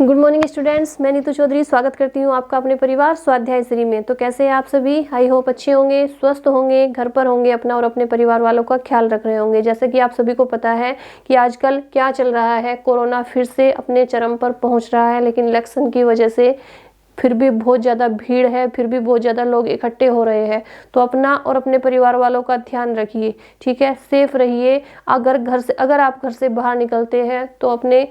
Good morning students, मैं नीतू चौधरी स्वागत करती हूँ आपका अपने परिवार स्वाध्याय श्री में। तो कैसे हैं आप सभी? आई होप अच्छे होंगे, स्वस्थ होंगे, घर पर होंगे, अपना और अपने परिवार वालों का ख्याल रख रहे होंगे। जैसे कि आप सभी को पता है कि आजकल क्या चल रहा है, कोरोना फिर से अपने चरम पर पहुंच रहा है, लेकिन इलेक्शन की वजह से फिर भी बहुत ज़्यादा भीड़ है, फिर भी बहुत ज़्यादा लोग इकट्ठे हो रहे हैं। तो अपना और अपने परिवार वालों का ध्यान रखिए, ठीक है? सेफ रहिए। अगर आप घर से बाहर निकलते हैं तो अपने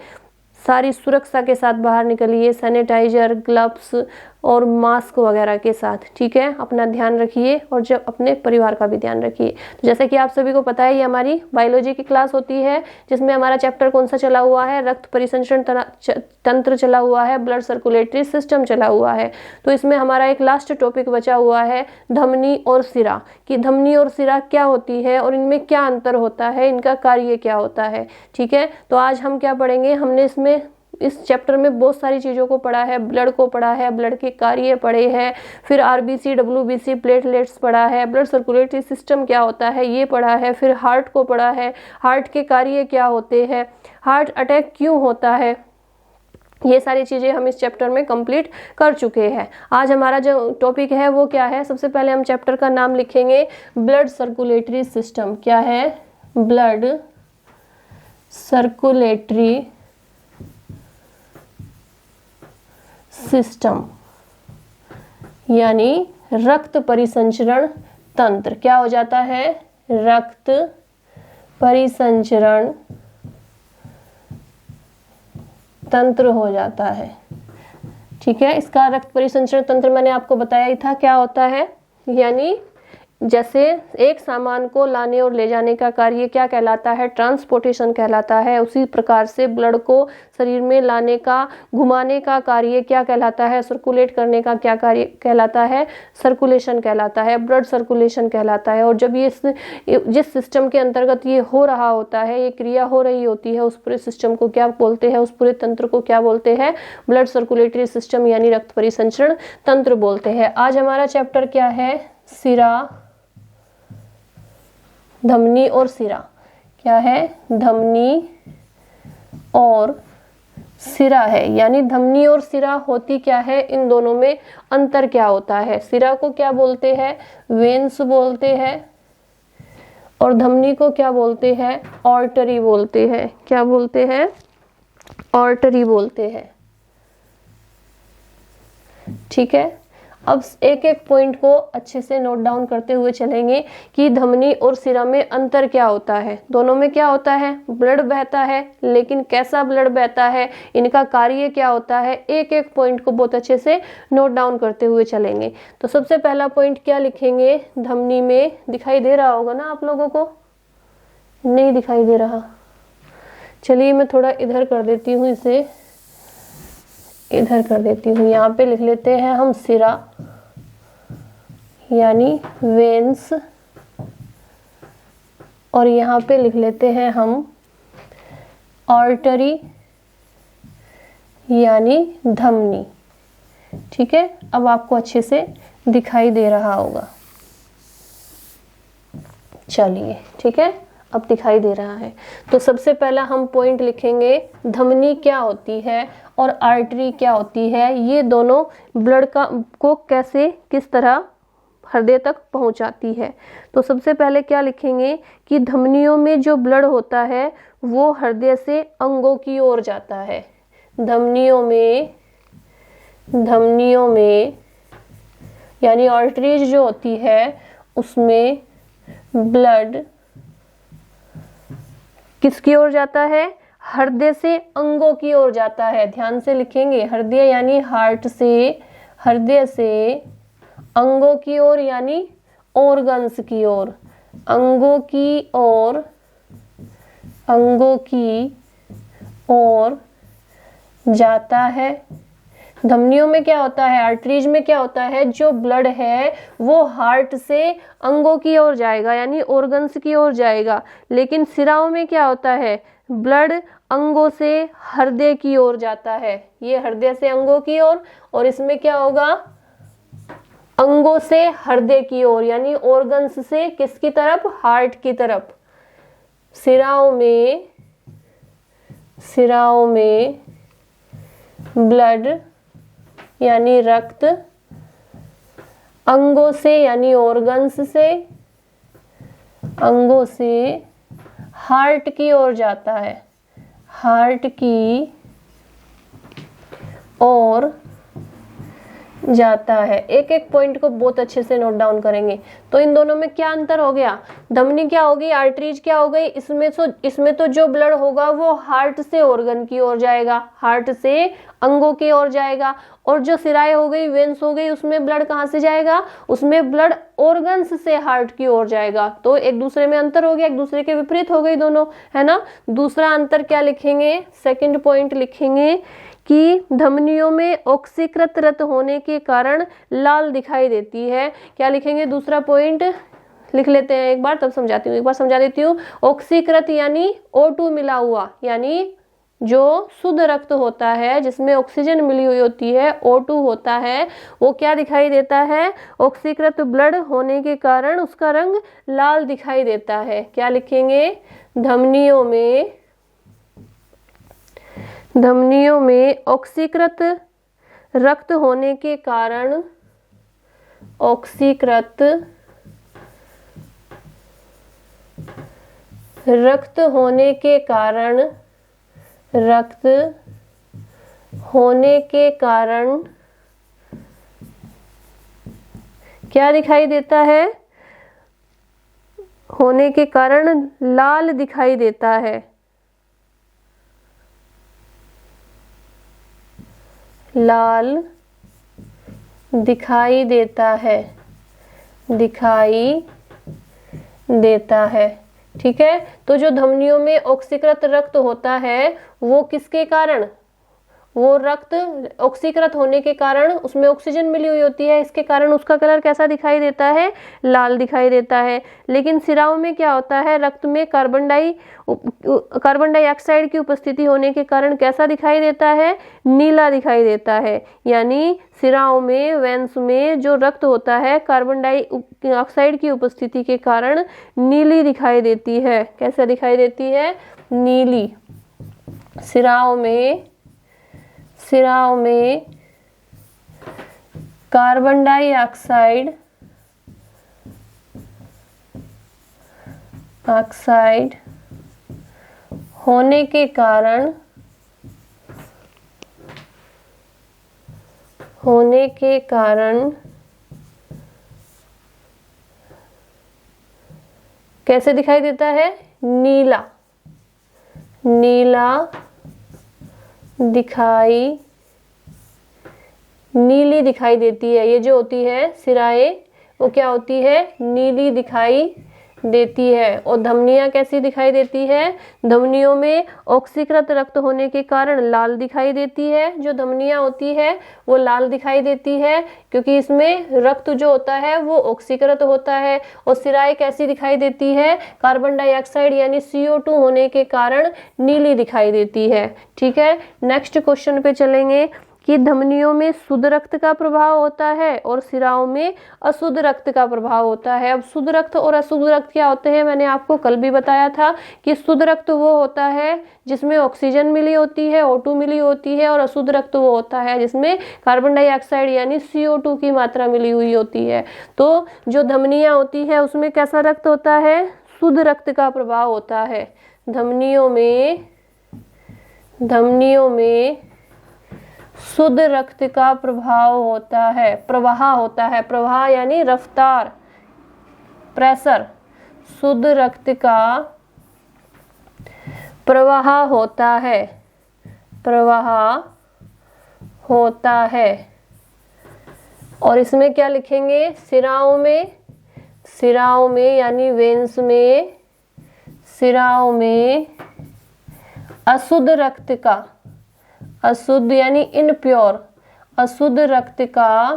सारी सुरक्षा के साथ बाहर निकलिए, सैनिटाइजर, ग्लव्स और मास्क वगैरह के साथ, ठीक है? अपना ध्यान रखिए और जब अपने परिवार का भी ध्यान रखिए। तो जैसे कि आप सभी को पता है, ये हमारी बायोलॉजी की क्लास होती है, जिसमें हमारा चैप्टर कौन सा चला हुआ है? रक्त परिसंचरण तंत्र चला हुआ है, ब्लड सर्कुलेटरी सिस्टम चला हुआ है। तो इसमें हमारा एक लास्ट टॉपिक बचा हुआ है, धमनी और सिरा। कि धमनी और सिरा क्या होती है और इनमें क्या अंतर होता है, इनका कार्य क्या होता है, ठीक है? तो आज हम क्या पढ़ेंगे? हमने इस चैप्टर में बहुत सारी चीज़ों को पढ़ा है। ब्लड को पढ़ा है, ब्लड के कार्य पढ़े हैं, फिर आरबीसी, डब्ल्यूबीसी, प्लेटलेट्स पढ़ा है, ब्लड सर्कुलेटरी सिस्टम क्या होता है ये पढ़ा है, फिर हार्ट को पढ़ा है, हार्ट के कार्य क्या होते हैं, हार्ट अटैक क्यों होता है, ये सारी चीज़ें हम इस चैप्टर में कंप्लीट कर चुके हैं। आज हमारा जो टॉपिक है वो क्या है? सबसे पहले हम चैप्टर का नाम लिखेंगे ब्लड सर्कुलेटरी सिस्टम। क्या है? ब्लड सर्कुलेटरी सिस्टम, यानी रक्त परिसंचरण तंत्र। क्या हो जाता है? रक्त परिसंचरण तंत्र हो जाता है, ठीक है? इसका रक्त परिसंचरण तंत्र मैंने आपको बताया ही था क्या होता है। यानी जैसे एक सामान को लाने और ले जाने का कार्य क्या कहलाता है? ट्रांसपोर्टेशन कहलाता है। उसी प्रकार से ब्लड को शरीर में लाने का, घुमाने का कार्य क्या कहलाता है? सर्कुलेट करने का क्या कार्य कहलाता है? सर्कुलेशन कहलाता है, ब्लड सर्कुलेशन कहलाता है। और जब ये जिस सिस्टम के अंतर्गत ये हो रहा होता है, ये क्रिया हो रही होती है, उस पूरे सिस्टम को क्या बोलते हैं? उस पूरे तंत्र को क्या बोलते हैं? ब्लड सर्कुलेटरी सिस्टम यानी रक्त परिसंचरण तंत्र बोलते हैं। आज हमारा चैप्टर क्या है? सिरा, धमनी और सिरा। क्या है? धमनी और सिरा है। यानी धमनी और सिरा होती क्या है? इन दोनों में अंतर क्या होता है? सिरा को क्या बोलते हैं? वेन्स बोलते हैं। और धमनी को क्या बोलते हैं? आर्टरी बोलते हैं। क्या बोलते हैं? आर्टरी बोलते हैं, ठीक है? अब एक एक पॉइंट को अच्छे से नोट डाउन करते हुए चलेंगे कि धमनी और सिरा में अंतर क्या होता है। दोनों में क्या होता है? ब्लड बहता है, लेकिन कैसा ब्लड बहता है, इनका कार्य क्या होता है, एक एक पॉइंट को बहुत अच्छे से नोट डाउन करते हुए चलेंगे। तो सबसे पहला पॉइंट क्या लिखेंगे? धमनी में दिखाई दे रहा होगा ना आप लोगों को? नहीं दिखाई दे रहा? चलिए मैं थोड़ा इधर कर देती हूँ, इसे इधर कर देती हूँ। यहाँ पे लिख लेते हैं हम सिरा, यानी वेन्स, और यहाँ पे लिख लेते हैं हम आर्टरी, यानी धमनी, ठीक है? अब आपको अच्छे से दिखाई दे रहा होगा। चलिए, ठीक है, अब दिखाई दे रहा है। तो सबसे पहला हम पॉइंट लिखेंगे, धमनी क्या होती है और आर्टरी क्या होती है। ये दोनों ब्लड को कैसे, किस तरह हृदय तक पहुंचाती है। तो सबसे पहले क्या लिखेंगे कि धमनियों में जो ब्लड होता है वो हृदय से अंगों की ओर जाता है। धमनियों में यानी आर्टरीज जो होती है उसमें ब्लड किसकी ओर जाता है? हृदय से अंगों की ओर जाता है। ध्यान से लिखेंगे, हृदय यानी हार्ट से, हृदय से अंगों की ओर यानी ऑर्गन्स की ओर, अंगों की ओर जाता है। धमनियों में क्या होता है? आर्टरीज में क्या होता है? जो ब्लड है वो हार्ट से अंगों की ओर जाएगा, यानी ऑर्गन्स की ओर जाएगा। लेकिन सिराओं में क्या होता है? ब्लड अंगों से हृदय की ओर जाता है। ये हृदय से अंगों की ओर, और इसमें क्या होगा? अंगों से हृदय की ओर, यानी ऑर्गन्स से किसकी तरफ? हार्ट की तरफ। सिराओं में ब्लड यानी रक्त, अंगों से यानी ऑर्गन्स से, अंगों से हार्ट की ओर जाता है, हार्ट की ओर जाता है। एक एक पॉइंट को बहुत अच्छे से नोट डाउन करेंगे। तो इन दोनों में क्या अंतर हो गया, धमनी क्या होगी, आर्टरीज क्या हो गई, इसमें तो जो ब्लड होगा वो हार्ट से ऑर्गन की ओर जाएगा, हार्ट से अंगों की ओर जाएगा, और जो सिराएं हो गई, वेन्स हो गई, उसमें ब्लड कहाँ से जाएगा, उसमें ब्लड ऑर्गन्स से हार्ट की ओर जाएगा। तो एक दूसरे में अंतर हो गया, एक दूसरे के विपरीत हो गई दोनों, है ना। दूसरा अंतर क्या लिखेंगे, सेकंड पॉइंट लिखेंगे कि धमनियों में ऑक्सीकृत रक्त होने के कारण लाल दिखाई देती है। क्या लिखेंगे, दूसरा पॉइंट लिख लेते हैं एक बार, तब समझाती हूँ, एक बार समझा देती हूँ। ऑक्सीकृत यानी O2 मिला हुआ, यानी जो शुद्ध रक्त होता है जिसमें ऑक्सीजन मिली हुई होती है, O2 होता है, वो क्या दिखाई देता है, ऑक्सीकृत ब्लड होने के कारण उसका रंग लाल दिखाई देता है। क्या लिखेंगे, धमनियों में ऑक्सीकृत रक्त होने के कारण, ऑक्सीकृत रक्त होने के कारण, रक्त होने के कारण क्या दिखाई देता है, होने के कारण लाल दिखाई देता है, लाल दिखाई देता है, दिखाई देता है। ठीक है, तो जो धमनियों में ऑक्सीकृत रक्त होता है वो किसके कारण, वो रक्त ऑक्सीकृत होने के कारण उसमें ऑक्सीजन मिली हुई होती है, इसके कारण उसका कलर कैसा दिखाई देता है, लाल दिखाई देता है। लेकिन सिराओं में क्या होता है, रक्त में कार्बन डाइऑक्साइड की उपस्थिति होने के कारण कैसा दिखाई देता है, नीला दिखाई देता है। यानी सिराओं में, वेन्स में जो रक्त होता है कार्बन डाइऑक्साइड की उपस्थिति के कारण नीली दिखाई देती है। कैसे दिखाई देती है, नीली। सिराओं में कार्बन डाइऑक्साइड होने के कारण कैसे दिखाई देता है, नीला नीली दिखाई देती है। ये जो होती है सिराएं, वो क्या होती है, नीली दिखाई देती है। और धमनियां कैसी दिखाई देती है, धमनियों में ऑक्सीकृत रक्त होने के कारण लाल दिखाई देती है। जो धमनियां होती है वो लाल दिखाई देती है क्योंकि इसमें रक्त जो होता है वो ऑक्सीकृत होता है। और सिराएं कैसी दिखाई देती है, कार्बन डाइऑक्साइड यानी CO2 होने के कारण नीली दिखाई देती है। ठीक है, नेक्स्ट क्वेश्चन पे चलेंगे कि धमनियों में शुद्ध रक्त का प्रभाव होता है और सिराओं में अशुद्ध रक्त का प्रभाव होता है। अब शुद्ध रक्त और अशुद्ध रक्त क्या होते हैं, मैंने आपको कल भी बताया था कि शुद्ध रक्त वो होता है जिसमें ऑक्सीजन मिली होती है, O2 मिली होती है, और अशुद्ध रक्त वो होता है जिसमें कार्बन डाइऑक्साइड यानी CO2 की मात्रा मिली हुई होती है। तो जो धमनियां होती है उसमें कैसा रक्त होता है, शुद्ध रक्त का प्रभाव होता है। धमनियों में शुद्ध रक्त का प्रभाव होता है, प्रवाह होता है, प्रवाह यानी रफ्तार, प्रेशर। शुद्ध रक्त का प्रवाह होता है, प्रवाह होता है। और इसमें क्या लिखेंगे, सिराओं में यानी वेन्स में, सिराओं में अशुद्ध रक्त का, अशुद्ध यानी इनप्योर, अशुद्ध रक्त का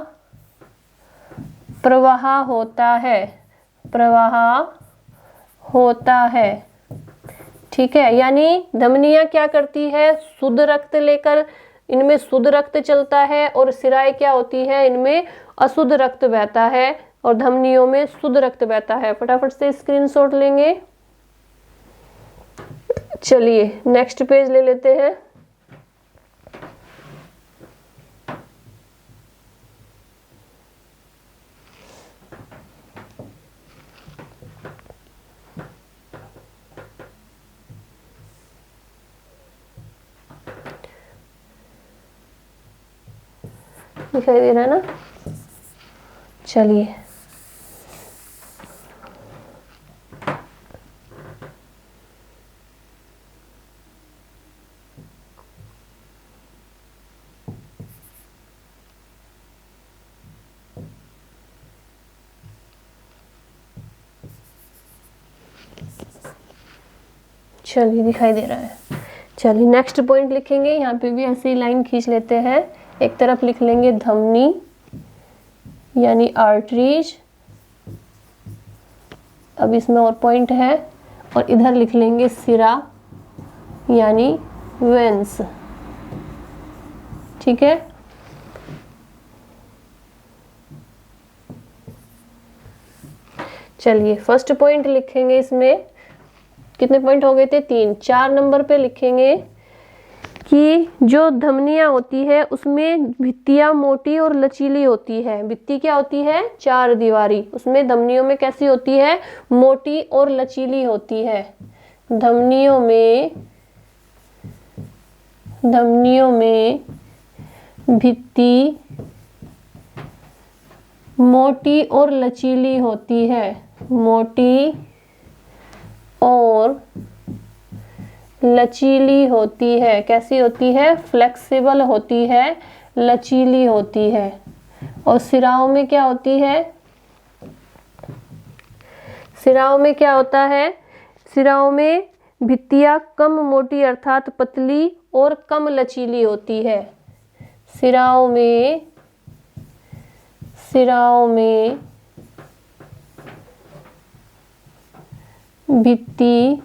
प्रवाह होता है, प्रवाह होता है। ठीक है, यानी धमनियां क्या करती है, शुद्ध रक्त लेकर इनमें शुद्ध रक्त चलता है, और सिराएं क्या होती है, इनमें अशुद्ध रक्त बहता है, और धमनियों में शुद्ध रक्त बहता है। फटाफट से स्क्रीनशॉट लेंगे। चलिए नेक्स्ट पेज ले लेते हैं। दिखाई दे रहा है ना। चलिए चलिए दिखाई दे रहा है। चलिए नेक्स्ट पॉइंट लिखेंगे। यहाँ पे भी ऐसे ही लाइन खींच लेते हैं। एक तरफ लिख लेंगे धमनी यानी आर्टरीज, अब इसमें और पॉइंट है, और इधर लिख लेंगे सिरा यानी वेंस। ठीक है, चलिए फर्स्ट पॉइंट लिखेंगे। इसमें कितने पॉइंट हो गए थे? 3। 4 नंबर पे लिखेंगे कि जो धमनियां होती है उसमें भित्तियां मोटी और लचीली होती है। भित्ति क्या होती है? 4 दीवारी। उसमें धमनियों में कैसी होती है? मोटी और लचीली होती है। धमनियों में भित्ति मोटी और लचीली होती है। मोटी और लचीली होती है। कैसी होती है? फ्लेक्सिबल होती है, लचीली होती है। और सिराओं में क्या होती है? सिराओं में क्या होता है? सिराओं में भित्तियां कम मोटी अर्थात पतली और कम लचीली होती है। सिराओं में भित्ति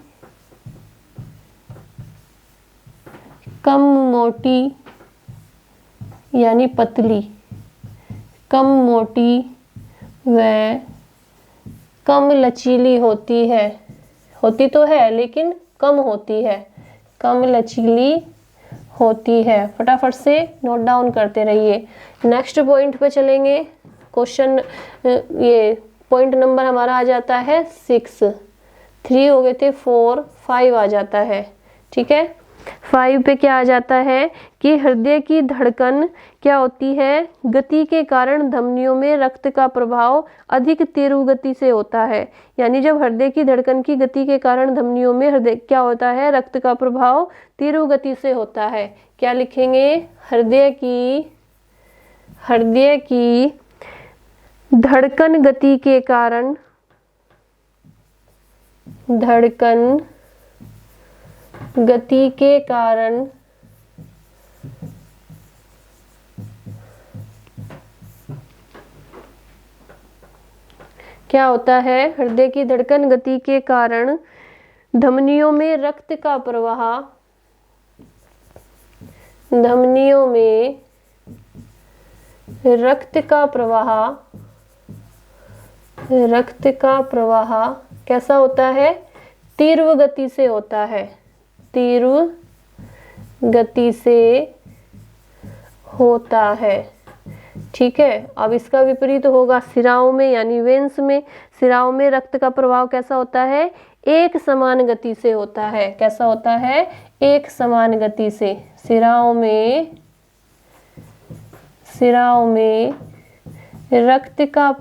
कम मोटी यानी पतली, कम मोटी व कम लचीली होती है। होती तो है लेकिन कम होती है, कम लचीली होती है। फटाफट से नोट डाउन करते रहिए। नेक्स्ट पॉइंट पे चलेंगे। क्वेश्चन ये पॉइंट नंबर हमारा आ जाता है 6। 3 हो गए थे, 4, 5 आ जाता है। ठीक है, 5 पे क्या आ जाता है कि हृदय की धड़कन क्या होती है? गति के कारण धमनियों में रक्त का प्रवाह अधिक तीव्र गति से होता है। यानी जब हृदय की धड़कन की गति के कारण धमनियों में हृदय क्या होता है? रक्त का प्रवाह तीव्र गति से होता है। क्या लिखेंगे? हृदय की धड़कन गति के कारण, धड़कन गति के कारण क्या होता है? हृदय की धड़कन गति के कारण धमनियों में रक्त का प्रवाह, धमनियों में रक्त का प्रवाह कैसा होता है? तीव्र गति से होता है, तीव्र गति से होता है। ठीक है, अब इसका विपरीत होगा सिराओं में यानी वेन्स में। सिराओं में रक्त का प्रवाह कैसा होता है? एक समान गति से होता है। कैसा होता है? एक समान गति से। सिराओं में रक्त का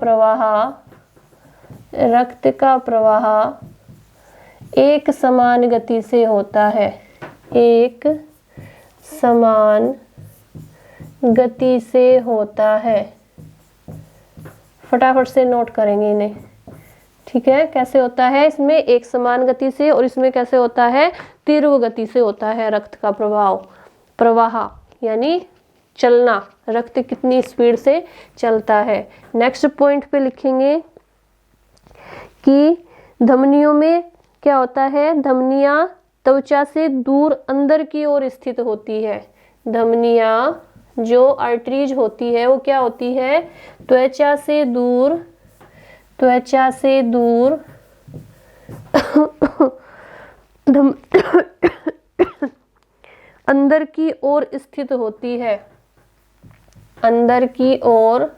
प्रवाह एक समान गति से होता है, एक समान गति से होता है। फटाफट से नोट करेंगे इन्हें। ठीक है, कैसे होता है? इसमें एक समान गति से, और इसमें कैसे होता है? तीव्र गति से होता है रक्त का प्रवाह यानी चलना, रक्त कितनी स्पीड से चलता है। नेक्स्ट पॉइंट पे लिखेंगे कि धमनियों में क्या होता है? धमनियां त्वचा से दूर अंदर की ओर स्थित होती है। धमनियां जो आर्टरीज होती है वो क्या होती है? त्वचा से दूर अंदर की ओर स्थित होती है। अंदर की ओर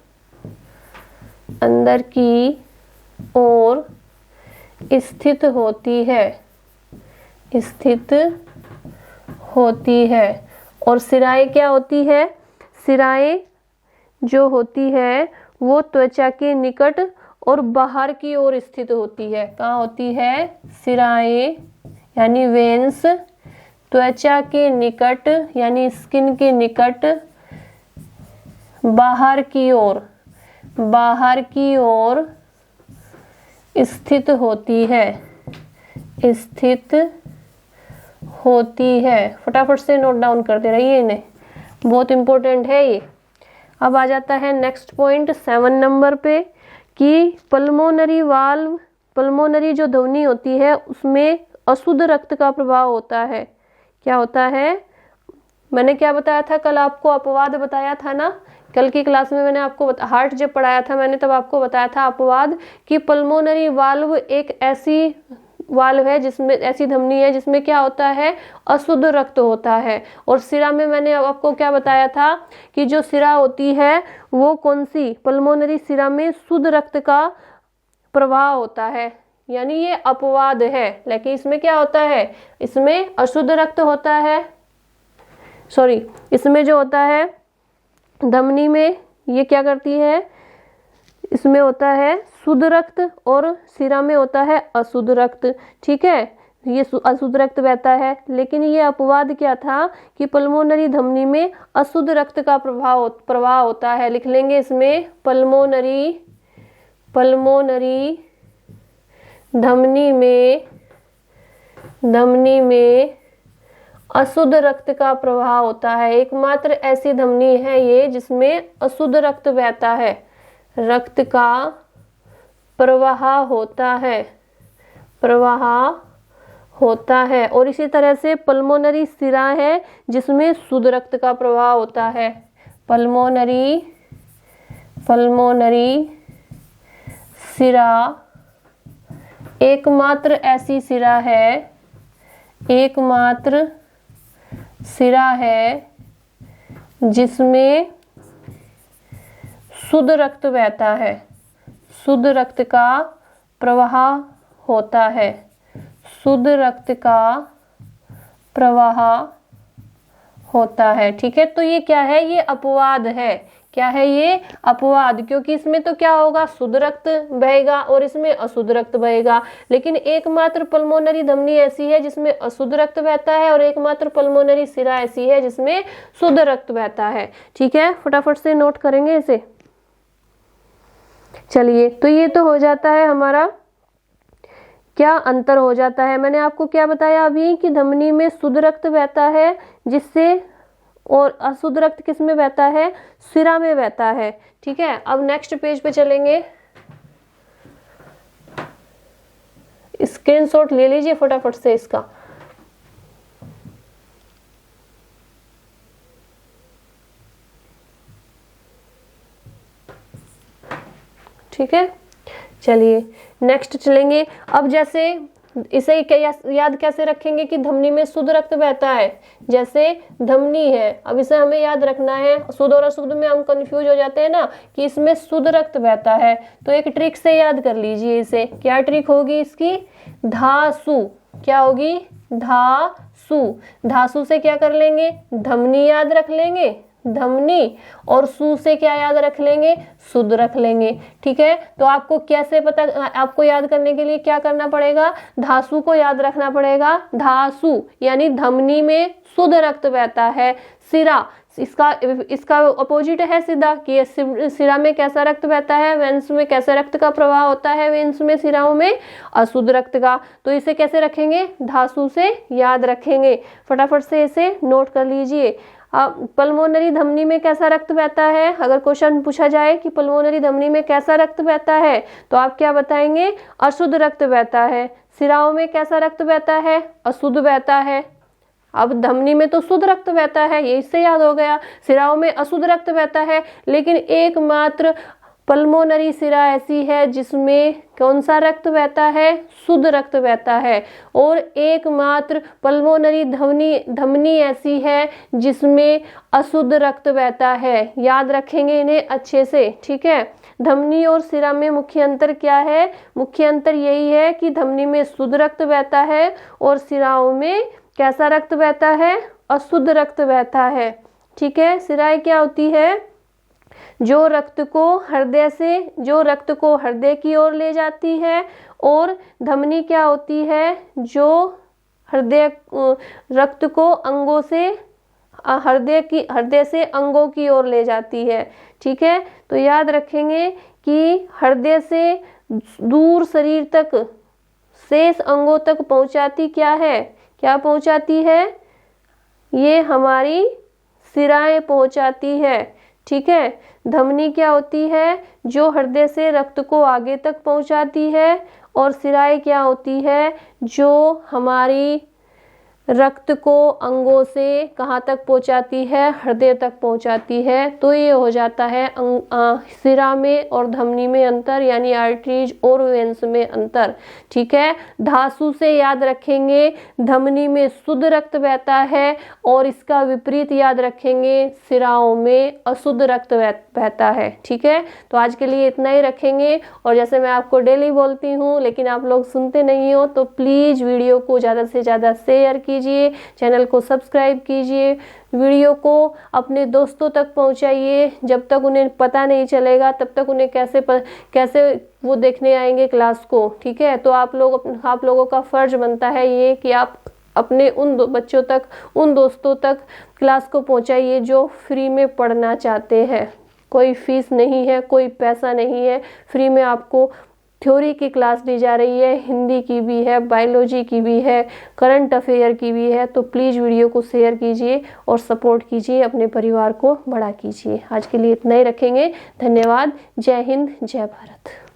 स्थित होती है। और सिराएं क्या होती है? सिराएं जो होती है वो त्वचा के निकट और बाहर की ओर स्थित होती है। कहाँ होती है? सिराएं यानी वेन्स त्वचा के निकट यानी स्किन के निकट बाहर की ओर स्थित होती है, स्थित होती है। फटाफट से नोट डाउन करते रहिए इन्हें, बहुत इंपॉर्टेंट है ये। अब आ जाता है नेक्स्ट पॉइंट 7 नंबर पे कि पल्मोनरी वाल्व, पल्मोनरी जो ध्वनि होती है उसमें अशुद्ध रक्त का प्रभाव होता है। क्या होता है? मैंने क्या बताया था कल? आपको अपवाद बताया था ना, कल की क्लास में मैंने आपको हार्ट जब पढ़ाया था मैंने तब आपको बताया था अपवाद कि पल्मोनरी वाल्व एक ऐसी वाल्व है जिसमें, ऐसी धमनी है जिसमें क्या होता है? अशुद्ध रक्त होता है। और सिरा में मैंने आपको क्या बताया था कि जो सिरा होती है वो कौन सी? पल्मोनरी सिरा में शुद्ध रक्त का प्रवाह होता है, यानी ये अपवाद है। लेकिन इसमें क्या होता है? इसमें अशुद्ध रक्त होता है, सॉरी इसमें जो होता है धमनी में ये क्या करती है? इसमें होता है शुद्ध रक्त और सिरा में होता है अशुद्ध रक्त। ठीक है, ये अशुद्ध रक्त बहता है। लेकिन ये अपवाद क्या था कि पल्मोनरी धमनी में अशुद्ध रक्त का प्रवाह होता है। लिख लेंगे इसमें पल्मोनरी धमनी में अशुद्ध रक्त का प्रवाह होता है। एकमात्र ऐसी धमनी है ये जिसमें अशुद्ध रक्त बहता है, रक्त का प्रवाह होता है। और इसी तरह से पल्मोनरी सिरा है जिसमें शुद्ध रक्त का प्रवाह होता है। पल्मोनरी सिरा एकमात्र ऐसी सिरा है जिसमें शुद्ध रक्त बहता है, शुद्ध रक्त का प्रवाह होता है, शुद्ध रक्त का प्रवाह होता है। ठीक है, तो ये क्या है? ये अपवाद है। क्या है ये? अपवाद, क्योंकि इसमें तो क्या होगा? शुद्ध रक्त बहेगा और इसमें अशुद्ध रक्त बहेगा। लेकिन एकमात्र पल्मोनरी धमनी ऐसी है जिसमें अशुद्ध रक्त बहता है और एकमात्र पल्मोनरी सिरा ऐसी है जिसमें शुद्ध रक्त बहता है। ठीक है, फटाफट से नोट करेंगे इसे। चलिए, तो ये तो हो जाता है हमारा, क्या अंतर हो जाता है। मैंने आपको क्या बताया अभी कि धमनी में शुद्ध रक्त बहता है जिससे, और अशुद्ध रक्त किस में बहता है? सिरा में बहता है। ठीक है, अब नेक्स्ट पेज पे चलेंगे। स्क्रीनशॉट ले लीजिए फटाफट से इसका। ठीक है, चलिए नेक्स्ट चलेंगे। अब जैसे इसे याद कैसे रखेंगे कि धमनी में शुद्ध रक्त बहता है? जैसे धमनी है, अब इसे हमें याद रखना है। शुद्ध और अशुद्ध में हम कंफ्यूज हो जाते हैं ना कि इसमें शुद्ध रक्त बहता है, तो एक ट्रिक से याद कर लीजिए इसे। क्या ट्रिक होगी इसकी? धासु। क्या होगी? धासु। धासु से क्या कर लेंगे? धमनी याद रख लेंगे, धमनी, और सु से क्या याद रख लेंगे? शुद्ध रख लेंगे। ठीक है, तो आपको कैसे पता, आपको याद करने के लिए क्या करना पड़ेगा? धासु को याद रखना पड़ेगा। धासु यानी धमनी में शुद्ध रक्त बहता है। सिरा, इसका अपोजिट है सीधा कि सिरा में कैसा रक्त बहता है, वेन्स में कैसे रक्त का प्रवाह होता है, वेन्स में, सिराओं में अशुद्ध रक्त का। तो इसे कैसे रखेंगे? धासु से याद रखेंगे। फटाफट से इसे नोट कर लीजिए। पल्मोनरी धमनी में कैसा रक्त बहता है? अगर क्वेश्चन पूछा जाए कि पल्मोनरी धमनी में कैसा रक्त बहता है तो आप क्या बताएंगे? अशुद्ध रक्त बहता है। सिराओं में कैसा रक्त बहता है? अशुद्ध बहता है। अब धमनी में तो शुद्ध रक्त बहता है, ये इससे याद हो गया। सिराओं में अशुद्ध रक्त बहता है, लेकिन एकमात्र पल्मोनरी सिरा ऐसी है जिसमें कौन सा रक्त बहता है? शुद्ध रक्त बहता है। और एकमात्र पल्मोनरी धमनी ऐसी है जिसमें अशुद्ध रक्त बहता है। याद रखेंगे इन्हें अच्छे से। ठीक है, धमनी और सिरा में मुख्य अंतर क्या है? मुख्य अंतर यही है कि धमनी में शुद्ध रक्त बहता है और सिराओं में कैसा रक्त बहता है? अशुद्ध रक्त बहता है। ठीक है, सिराएं क्या होती है? जो रक्त को हृदय की ओर ले जाती है। और धमनी क्या होती है, जो रक्त को अंगों से हृदय से अंगों की ओर ले जाती है। ठीक है, तो याद रखेंगे कि हृदय से दूर शरीर तक शेष अंगों तक पहुंचाती क्या पहुंचाती है, ये हमारी शिराएं पहुंचाती है। ठीक है, धमनी क्या होती है, जो हृदय से रक्त को आगे तक पहुंचाती है। और शिराएं क्या होती है, जो हमारी रक्त को अंगों से कहाँ तक पहुंचाती है, हृदय तक पहुंचाती है। तो ये हो जाता है शिरा में और धमनी में अंतर, यानी आर्टरीज और वेन्स में अंतर। ठीक है, धासु से याद रखेंगे धमनी में शुद्ध रक्त बहता है और इसका विपरीत याद रखेंगे शिराओं में अशुद्ध रक्त बहता है। ठीक है, तो आज के लिए इतना ही रखेंगे। और जैसे मैं आपको डेली बोलती हूँ लेकिन आप लोग सुनते नहीं हो, तो प्लीज वीडियो को ज़्यादा से ज़्यादा शेयर कीजिए, चैनल को सब्सक्राइब कीजिए, वीडियो को अपने दोस्तों तक पहुंचाइए। जब तक उन्हें पता नहीं चलेगा तब तक उन्हें कैसे वो देखने आएंगे क्लास को। ठीक है, तो आप लोगों का फर्ज बनता है ये कि आप अपने उन बच्चों तक, उन दोस्तों तक क्लास को पहुंचाइए जो फ्री में पढ़ना चाहते हैं। कोई फीस नहीं है, कोई पैसा नहीं है, फ्री में आपको थ्योरी की क्लास दी जा रही है, हिंदी की भी है, बायोलॉजी की भी है, करंट अफेयर की भी है। तो प्लीज़ वीडियो को शेयर कीजिए और सपोर्ट कीजिए, अपने परिवार को बड़ा कीजिए। आज के लिए इतना ही रखेंगे। धन्यवाद। जय हिंद, जय भारत।